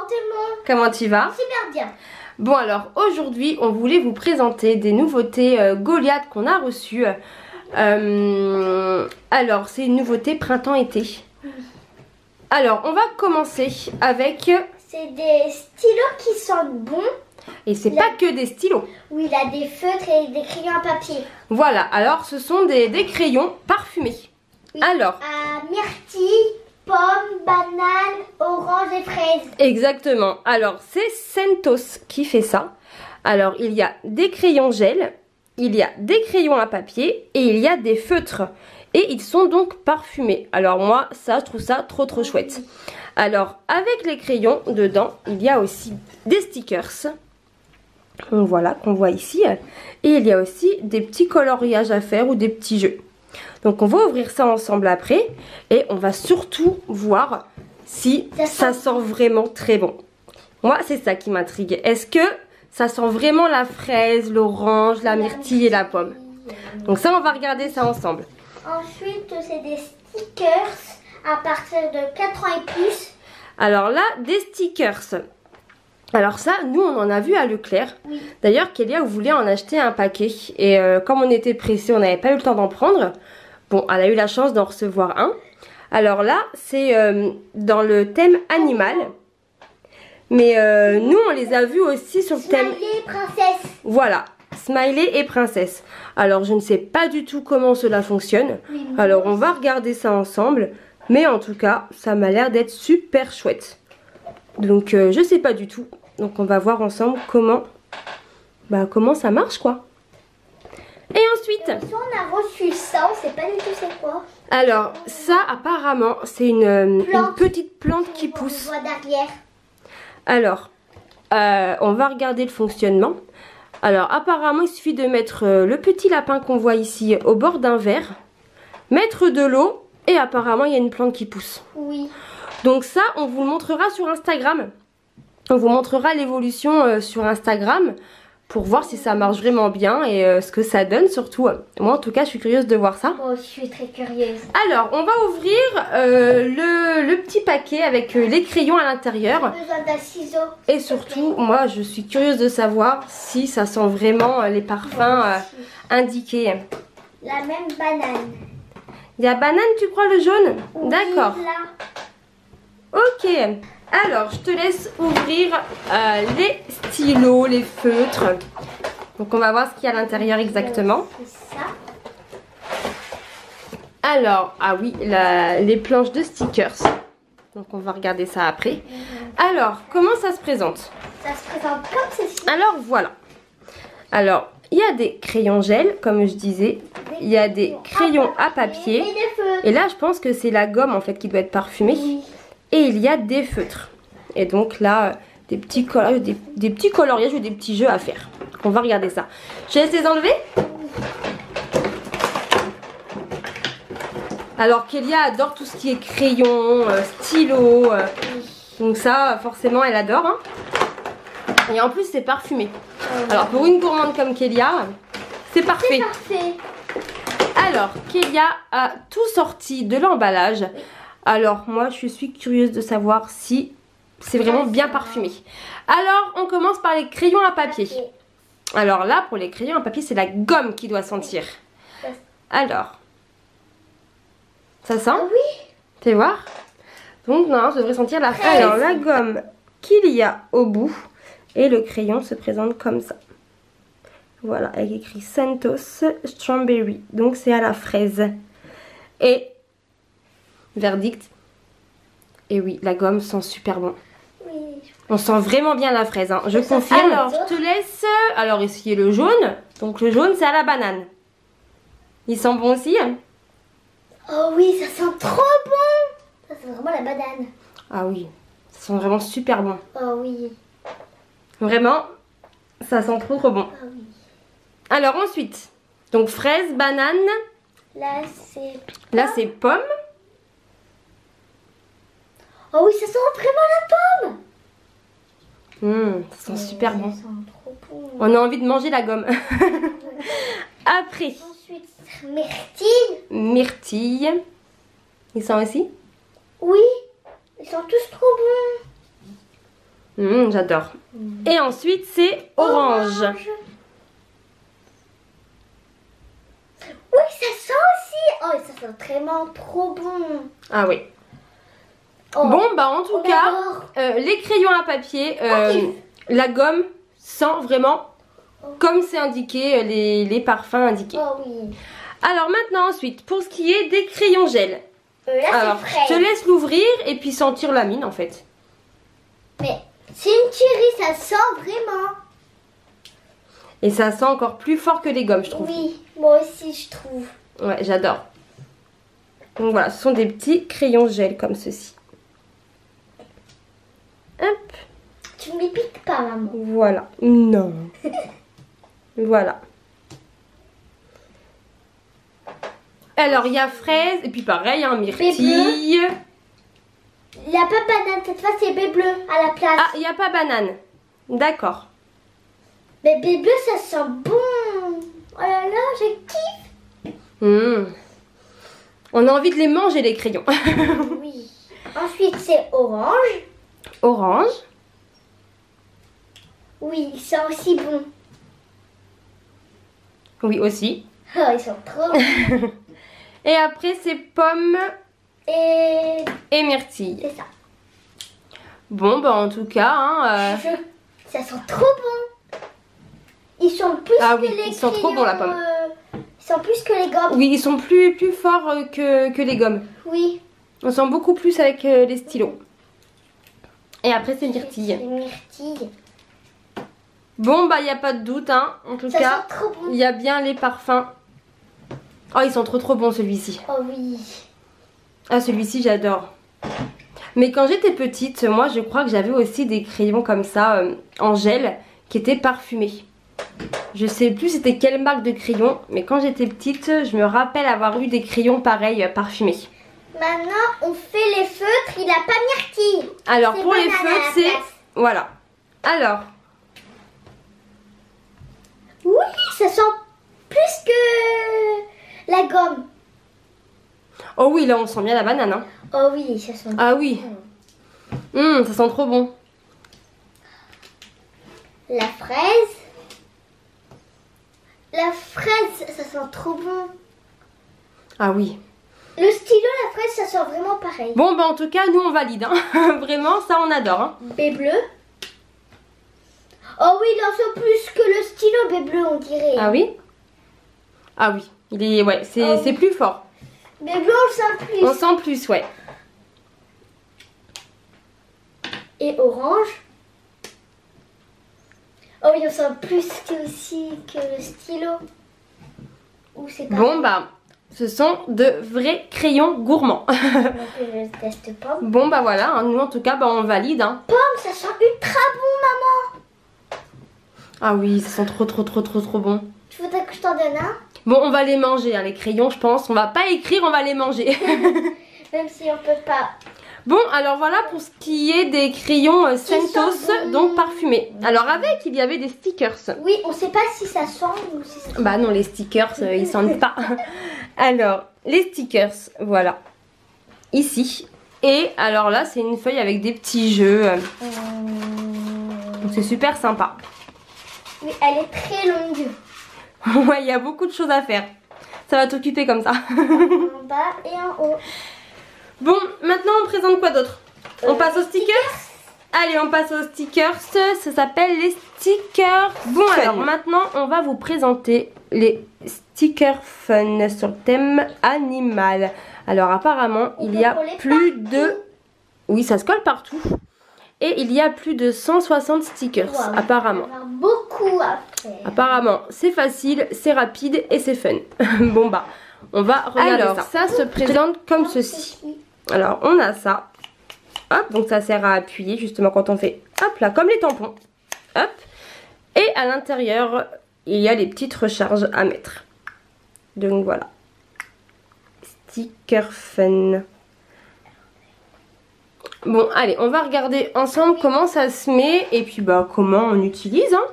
tout le monde. Comment tu vas? Super bien. Bon alors aujourd'hui on voulait vous présenter des nouveautés Goliath qu'on a reçues. Alors c'est une nouveauté printemps-été. Alors on va commencer avec... C'est des stylos qui sentent bon. Et c'est pas que des stylos. Oui, il a des feutres et des crayons à papier. Voilà, alors ce sont des crayons parfumés. Oui. Alors myrtille, pomme, banane, orange et fraise. exactement, alors c'est Centos qui fait ça. Alors il y a des crayons gel, il y a des crayons à papier et il y a des feutres. Et ils sont donc parfumés. Alors moi, ça, je trouve ça trop chouette. Alors, avec les crayons, dedans, il y a aussi des stickers. Voilà, qu'on voit ici. Et il y a aussi des petits coloriages à faire ou des petits jeux. Donc, on va ouvrir ça ensemble après. Et on va surtout voir si ça sent vraiment très bon. Moi, c'est ça qui m'intrigue. Est-ce que ça sent vraiment la fraise, l'orange, la myrtille et la pomme? Donc ça, on va regarder ça ensemble. Ensuite, c'est des stickers à partir de 4 ans et plus. Alors là, des stickers. Alors ça, nous, on en a vu à Leclerc. Oui. D'ailleurs, Kélia voulait en acheter un paquet. Et comme on était pressé, on n'avait pas eu le temps d'en prendre. Bon, elle a eu la chance d'en recevoir un. Alors là, c'est dans le thème animal. Mais nous, on les a vus aussi sur le thème... Smiley princesse. Voilà. Smiley et princesse. Alors je ne sais pas du tout comment cela fonctionne. Oui, alors on va regarder ça ensemble. Mais en tout cas ça m'a l'air d'être super chouette. Donc je sais pas du tout. Donc on va voir ensemble comment ça marche quoi. Et ensuite Si on a reçu ça, on sait pas du tout c'est quoi. alors ça apparemment c'est une petite plante qui On pousse. voit derrière. Alors on va regarder le fonctionnement. Alors apparemment il suffit de mettre le petit lapin qu'on voit ici au bord d'un verre, mettre de l'eau et apparemment il y a une plante qui pousse. Oui. Donc ça on vous le montrera sur Instagram. On vous montrera l'évolution sur Instagram pour voir si ça marche vraiment bien et ce que ça donne surtout. Moi en tout cas je suis curieuse de voir ça. Moi aussi je suis très curieuse. Alors on va ouvrir le petit paquet avec les crayons à l'intérieur. Besoin d'un ciseau. Et surtout moi je suis curieuse de savoir si ça sent vraiment les parfums indiqués. La même banane. Il y a banane tu crois le jaune? Oui, D'accord. là. Ok. Alors je te laisse ouvrir les stylos, les feutres. Donc on va voir ce qu'il y a à l'intérieur exactement. C'est ça. Alors, ah oui, les planches de stickers. Donc on va regarder ça après. Alors, comment ça se présente? Ça se présente comme ceci. Alors voilà. Alors, il y a des crayons gel, comme je disais. Il y a des crayons à papier. Et des feutres. Et là, je pense que c'est la gomme en fait qui doit être parfumée. Oui. Et il y a des feutres. Et donc là, des petits coloriages ou des petits jeux à faire. On va regarder ça. Je laisse les enlever. Alors Kélia adore tout ce qui est crayon, stylo. Donc ça, forcément, elle adore. Hein. Et en plus, c'est parfumé. Alors pour une gourmande comme Kélia, c'est parfait. C'est parfait. Alors, Kélia a tout sorti de l'emballage. Alors, moi, je suis curieuse de savoir si c'est vraiment bien parfumé. Alors, on commence par les crayons à papier. Alors là, pour les crayons à papier, c'est la gomme qui doit sentir. Alors, ça sent? Oui. Tu vas voir? Donc, non, ça devrait sentir la fraise. Alors, la gomme qu'il y a au bout et le crayon se présente comme ça. Voilà, avec écrit Centos Strawberry. Donc c'est à la fraise. Et verdict. Et oui, la gomme sent super bon. Oui. On sent vraiment bien la fraise, hein. Je confirme. Alors, je te laisse alors essayer le jaune. Donc le jaune, c'est à la banane. Il sent bon aussi? Oh oui, ça sent trop bon. Ça sent vraiment la banane. Ah oui, ça sent vraiment super bon. Oh oui. Vraiment, ça sent trop bon. Oh oui. Alors ensuite, donc fraise, banane. Là, c'est... Là, c'est pomme. Oh oui, ça sent vraiment la pomme. Ça sent super bon. Ça sent trop bon. On a envie de manger la gomme. Après, Ensuite, myrtille. myrtille. Il sent aussi? Oui, ils sont tous trop bons. J'adore. Et ensuite, c'est orange. Oui, ça sent aussi. Oh, ça sent vraiment trop bon. Ah oui. Oh. Bon, bah en tout cas, les crayons à papier, la gomme sent vraiment comme c'est indiqué, les parfums indiqués. Oh oui. Alors maintenant, ensuite, pour ce qui est des crayons gel. Là, Alors, c'est frais. je te laisse l'ouvrir et puis sentir la mine en fait. Mais c'est une tuerie, ça sent vraiment. Et ça sent encore plus fort que les gommes, je trouve. Oui, moi aussi, je trouve. Ouais, j'adore. Donc voilà, ce sont des petits crayons gel comme ceci. Hop. Tu ne me les piques pas, maman. Voilà. Non. Voilà. Alors, il y a fraise, et puis pareil, hein, myrtille. Il n'y a pas banane, cette fois c'est baie bleu à la place. Ah, il n'y a pas banane. D'accord. Mais baie bleu, ça sent bon. Oh là là, je kiffe. On a envie de les manger, les crayons. Oui. Ensuite, c'est orange. Orange. Oui, ils sont aussi bons. Oui, aussi. Oh, ils sont trop bons. Et après, c'est pomme et myrtille. C'est ça. Bon, bah en tout cas, hein, Ça sent trop bon. Ils sont plus Ah que oui, les ils sont trop bons, la pomme. Ils sont plus que les gommes. oui, ils sont plus forts que les gommes. Oui. On sent beaucoup plus avec les stylos. Et après, c'est myrtille. C'est myrtille. Bon, bah, il n'y a pas de doute, hein. En tout Ça cas, sent trop bon. il y a bien les parfums. Oh, ils sont trop bons, celui-ci. Oh oui. Ah, celui-ci, j'adore. Mais quand j'étais petite, moi, je crois que j'avais aussi des crayons comme ça, en gel, qui étaient parfumés. Je sais plus c'était quelle marque de crayon, mais quand j'étais petite, je me rappelle avoir eu des crayons pareils, parfumés. Maintenant, on fait les feutres. Il n'a pas myrtille. Alors, C'est pour les banane à la feutres, c'est... place. Voilà. Alors, Oui, ça sent plus que la gomme. oh oui, là, on sent bien la banane, hein. Oh oui, ça sent. Ah oui. Ça sent trop bon. La fraise. La fraise, ça sent trop bon. Ah oui. Le stylo, la fraise, ça sent vraiment pareil. Bon, bah, en tout cas, nous, on valide, hein. Vraiment, ça, on adore, hein. Baie bleu. Oh oui, il en sent plus que le stylo baie bleu, on dirait. Ah oui? Ah oui. Il est... Ouais, c'est plus fort. Baie bleu, on le sent plus. On sent plus, ouais. Et orange. Oh oui, on sent plus aussi que le stylo. Ou c'est pas. Bon, bah, ce sont de vrais crayons gourmands. Donc, je teste pas. Bon, bah, voilà. Hein. Nous, en tout cas, bah, on valide, hein. Pomme, ça sent ultra bon, maman. Ah oui, ça sent trop bon. Tu voudrais que je t'en donne un? Bon, on va les manger, hein, les crayons, je pense. On va pas écrire, on va les manger. Même si on peut pas. Bon, alors voilà pour ce qui est des crayons Centos, sentent bon. donc parfumés. Alors avec, il y avait des stickers. Oui, on sait pas si ça sent ou si ça sent. Bah non, les stickers, ils sentent pas. Alors, les stickers, voilà. Ici. Et alors là, c'est une feuille avec des petits jeux. Donc c'est super sympa. Oui, elle est très longue. Ouais, il y a beaucoup de choses à faire. Ça va t'occuper comme ça. En bas et en haut. Bon, maintenant on présente quoi d'autre? On passe aux stickers? Allez, on passe aux stickers. Ça s'appelle les stickers. Bon, alors maintenant, on va vous présenter les stickers fun sur le thème animal. Alors apparemment, il y a plus de... Oui, ça se colle partout. Et il y a plus de 160 stickers, Wow, apparemment. Il y en a beaucoup à faire. Apparemment, c'est facile, c'est rapide et c'est fun. Bon bah, on va regarder Alors, ça. Ça se présente comme ceci. Alors, on a ça. Hop, donc ça sert à appuyer justement quand on fait, hop là, comme les tampons. Hop. Et à l'intérieur, il y a les petites recharges à mettre. Donc voilà. Sticker fun. Bon, allez, on va regarder ensemble comment ça se met et puis bah comment on utilise. Hein.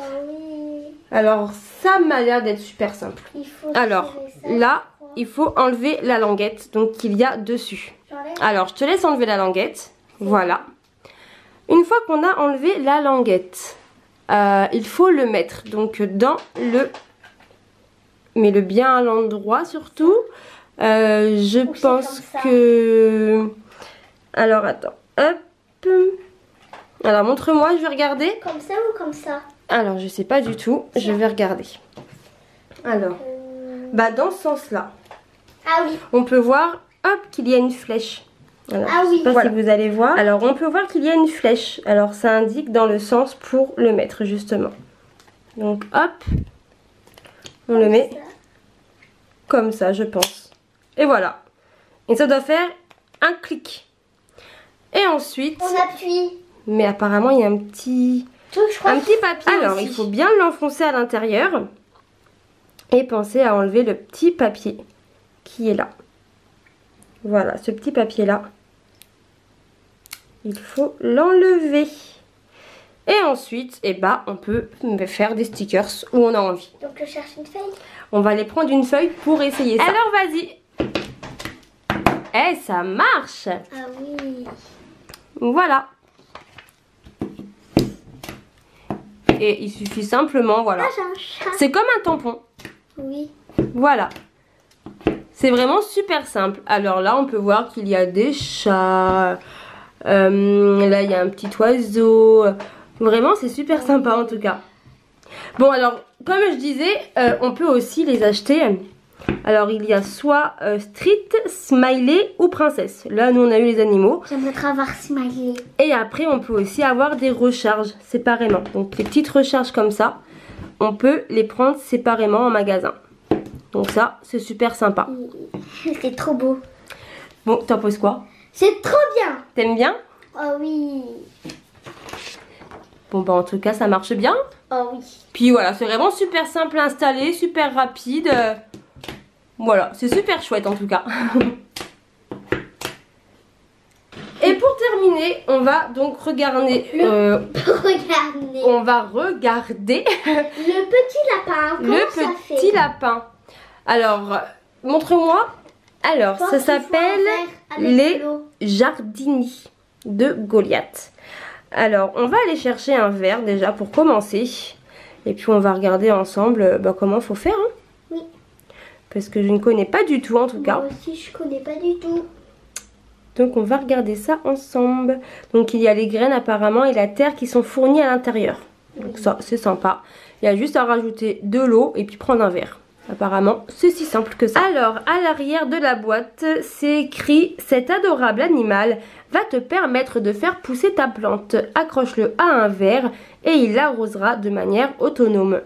Oh oui. Alors, ça m'a l'air d'être super simple. Il faut Alors, tirer ça, là, il faut enlever la languette donc qu'il y a dessus. J'enlève. Alors, je te laisse enlever la languette. Voilà. Une fois qu'on a enlevé la languette, il faut le mettre donc dans le... Mets-le bien à l'endroit surtout. Je pense que... Alors attends, hop. Alors montre-moi, je vais regarder. Comme ça ou comme ça? Alors je sais pas du tout, je vais regarder. Alors, bah dans ce sens-là. Ah oui. On peut voir, hop, qu'il y a une flèche. Alors, ah oui. Je sais pas si vous allez voir. Alors on peut voir qu'il y a une flèche. Alors ça indique dans le sens pour le mettre justement. Donc hop, on le met comme ça je pense. Et voilà. Et ça doit faire un clic. Et ensuite... On appuie. Mais apparemment il y a un petit... Un petit papier. Alors aussi. Il faut bien l'enfoncer à l'intérieur. Et penser à enlever le petit papier qui est là. Voilà, ce petit papier là. Il faut l'enlever. Et ensuite, eh ben, on peut faire des stickers où on a envie. Donc je cherche une feuille. On va aller prendre une feuille pour essayer ça. Alors vas-y. Eh, ça marche. Ah oui. Voilà. Et il suffit simplement, voilà. Ah, j'ai un chat. C'est comme un tampon. Oui. Voilà. C'est vraiment super simple. Alors là, on peut voir qu'il y a des chats. Là, il y a un petit oiseau. Vraiment, c'est super sympa en tout cas. Bon, alors, comme je disais, on peut aussi les acheter. Alors, il y a soit Street, Smiley ou Princesse. Là, nous, on a eu les animaux. J'aimerais avoir Smiley. Et après, on peut aussi avoir des recharges séparément. Donc, les petites recharges comme ça, on peut les prendre séparément en magasin. Donc ça, c'est super sympa. C'est trop beau. Bon, t'en penses quoi? C'est trop bien. T'aimes bien? Oh oui. Bon, bah en tout cas, ça marche bien. Oh oui. Puis voilà, c'est vraiment super simple à installer, super rapide. Voilà, c'est super chouette en tout cas. Et pour terminer, on va donc regarder... Regardez. On va regarder... Le petit lapin. Comment ça fait? Le petit lapin. Alors, montre-moi. Alors, ça s'appelle les Jardini de Goliath. Alors, on va aller chercher un verre déjà pour commencer. Et puis, on va regarder ensemble comment il faut faire. Hein. Oui. Parce que je ne connais pas du tout en tout cas. Moi aussi, je connais pas du tout. Donc, on va regarder ça ensemble. Donc, il y a les graines apparemment et la terre qui sont fournies à l'intérieur. Donc, ça, c'est sympa. Il y a juste à rajouter de l'eau et puis prendre un verre. Apparemment, c'est si simple que ça. Alors, à l'arrière de la boîte, c'est écrit « Cet adorable animal va te permettre de faire pousser ta plante. Accroche-le à un verre et il l'arrosera de manière autonome. »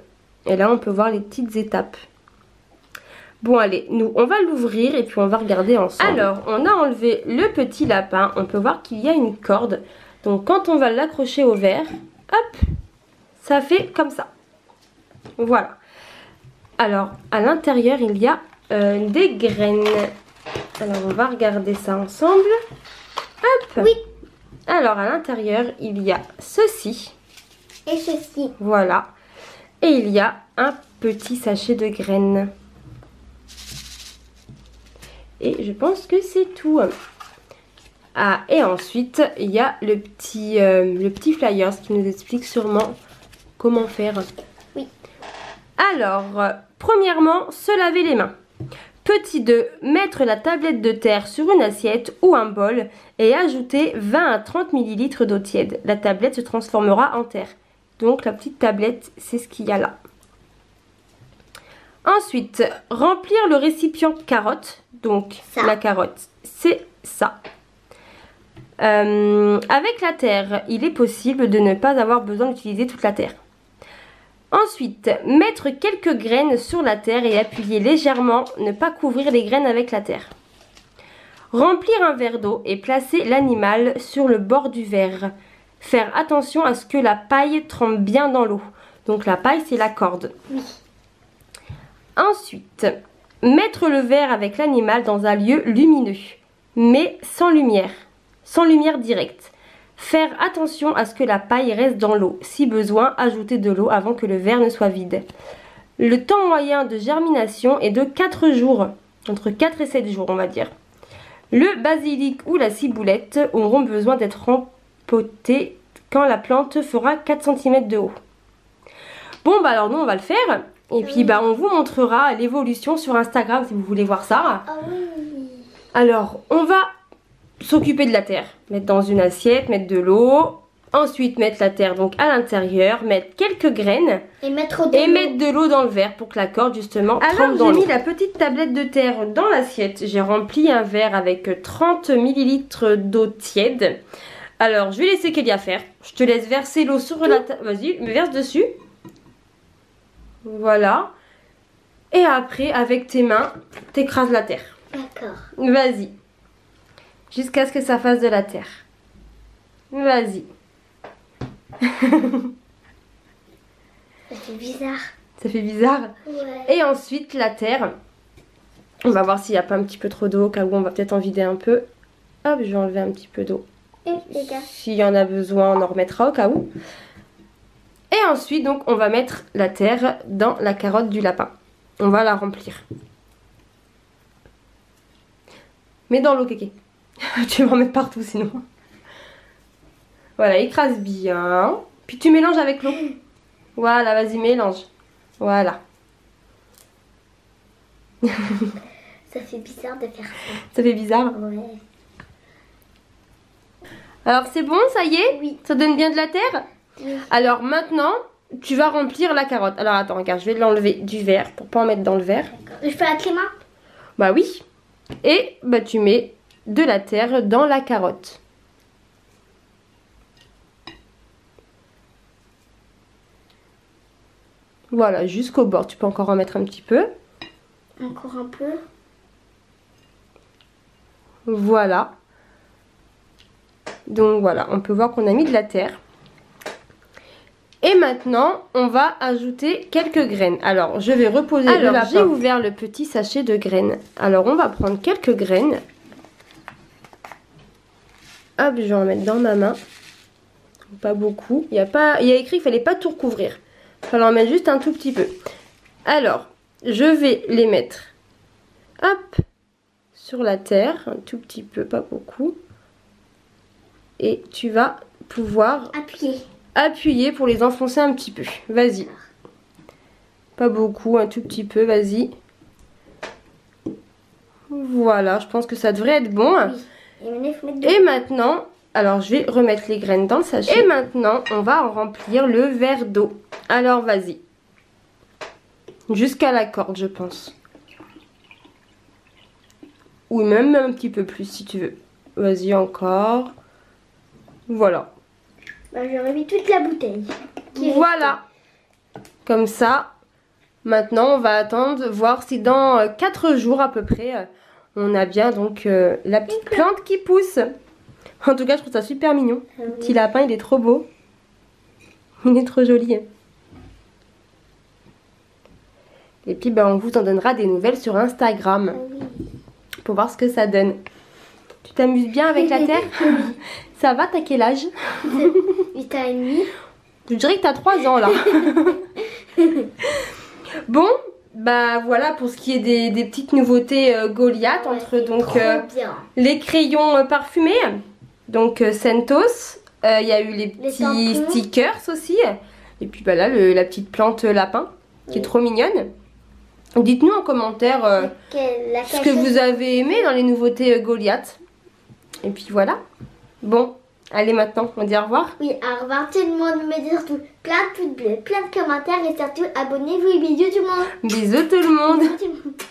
Et là, on peut voir les petites étapes. Bon, allez, nous, on va l'ouvrir et puis on va regarder ensemble. Alors, on a enlevé le petit lapin. On peut voir qu'il y a une corde. Donc, quand on va l'accrocher au verre, hop, ça fait comme ça. Voilà. Alors, à l'intérieur, il y a des graines. Alors, on va regarder ça ensemble. Hop. Oui. Alors, à l'intérieur, il y a ceci. Et ceci. Voilà. Et il y a un petit sachet de graines. Et je pense que c'est tout. Ah, et ensuite, il y a le petit flyers qui nous explique sûrement comment faire. Oui. Alors, premièrement, se laver les mains. Petit 2, mettre la tablette de terre sur une assiette ou un bol et ajouter 20 à 30 ml d'eau tiède. La tablette se transformera en terre. Donc la petite tablette, c'est ce qu'il y a là. Ensuite, remplir le récipient carotte. Donc ça. La carotte, c'est ça. Avec la terre, il est possible de ne pas avoir besoin d'utiliser toute la terre. Ensuite, mettre quelques graines sur la terre et appuyer légèrement, ne pas couvrir les graines avec la terre. Remplir un verre d'eau et placer l'animal sur le bord du verre. Faire attention à ce que la paille trempe bien dans l'eau. Donc la paille, c'est la corde. Oui. Ensuite, mettre le verre avec l'animal dans un lieu lumineux, mais sans lumière directe. Faire attention à ce que la paille reste dans l'eau. Si besoin, ajouter de l'eau avant que le verre ne soit vide. Le temps moyen de germination est de 4 jours. Entre 4 et 7 jours, on va dire. Le basilic ou la ciboulette auront besoin d'être rempotés quand la plante fera 4 cm de haut. Bon bah alors nous on va le faire. Et puis bah on vous montrera l'évolution sur Instagram si vous voulez voir ça. Ah oui. Alors on va s'occuper de la terre. Mettre dans une assiette, mettre de l'eau. Ensuite mettre la terre donc à l'intérieur. Mettre quelques graines. Et mettre de l'eau dans le verre pour que la corde justement trempe dans l'eau. J'ai mis la petite tablette de terre dans l'assiette. J'ai rempli un verre avec 30 ml d'eau tiède. Alors je vais laisser Kélia faire. Je te laisse verser l'eau sur la table. Vas-y, me verse dessus. Voilà. Et après, avec tes mains, t'écrases la terre. D'accord. Vas-y. Jusqu'à ce que ça fasse de la terre. Vas-y. Ça fait bizarre. Ça fait bizarre? Ouais. Et ensuite, la terre. On va voir s'il n'y a pas un petit peu trop d'eau. Au cas où on va peut-être en vider un peu. Hop, je vais enlever un petit peu d'eau. S'il y en a besoin, on en remettra au cas où. Et ensuite, donc, on va mettre la terre dans la carotte du lapin. On va la remplir. Mets dans l'eau, Kéké. Tu vas en mettre partout sinon. Voilà, écrase bien. Puis tu mélanges avec l'eau. Voilà, vas-y, mélange. Voilà. Ça fait bizarre de faire ça. Ça fait bizarre? Ouais. Alors, c'est bon, ça y est? Oui. Ça donne bien de la terre? Oui. Alors maintenant, tu vas remplir la carotte. Alors attends, regarde, je vais l'enlever du verre pour pas en mettre dans le verre. Je fais avec les mains? Bah oui. Et bah tu mets de la terre dans la carotte. Voilà, jusqu'au bord. Tu peux encore en mettre un petit peu. Encore un peu. Voilà. Donc voilà, on peut voir qu'on a mis de la terre. Et maintenant, on va ajouter quelques graines. Alors, je vais reposer le lapin. J'ai ouvert le petit sachet de graines. Alors, on va prendre quelques graines. Hop, je vais en mettre dans ma main. Pas beaucoup. Il y a écrit qu'il ne fallait pas tout recouvrir. Il fallait en mettre juste un tout petit peu. Alors, je vais les mettre, hop, sur la terre. Un tout petit peu, pas beaucoup. Et tu vas pouvoir appuyer pour les enfoncer un petit peu. Vas-y. Pas beaucoup, un tout petit peu, vas-y. Voilà, je pense que ça devrait être bon. Oui. Et maintenant, alors je vais remettre les graines dans le sachet. Et maintenant, on va remplir le verre d'eau. Alors vas-y. Jusqu'à la corde, je pense. Ou même un petit peu plus si tu veux. Vas-y, encore. Voilà. Bah, j'aurais mis toute la bouteille. Voilà. Comme ça, maintenant on va attendre, voir si dans 4 jours à peu près, on a bien donc la petite plante qui pousse. En tout cas, je trouve ça super mignon. Le petit lapin, il est trop beau. Il est trop joli. Et puis, on vous en donnera des nouvelles sur Instagram. Pour voir ce que ça donne. Tu t'amuses bien avec la terre? Ça va, t'as quel âge? 8 ans et demi. Je dirais que t'as 3 ans là. Bon, bah voilà pour ce qui est des petites nouveautés Goliath, entre donc les crayons parfumés, donc Scentos, il y a eu les petits stickers aussi, et puis bah là la petite plante lapin qui est trop mignonne. Dites-nous en commentaire ce que vous avez aimé dans les nouveautés Goliath. Et puis voilà. Bon, allez maintenant, on dit au revoir. Oui, au revoir tout le monde, mettez surtout plein de pouces bleus, plein de commentaires et surtout abonnez-vous et bisous tout le monde. Bisous tout le monde. Bisous tout le monde.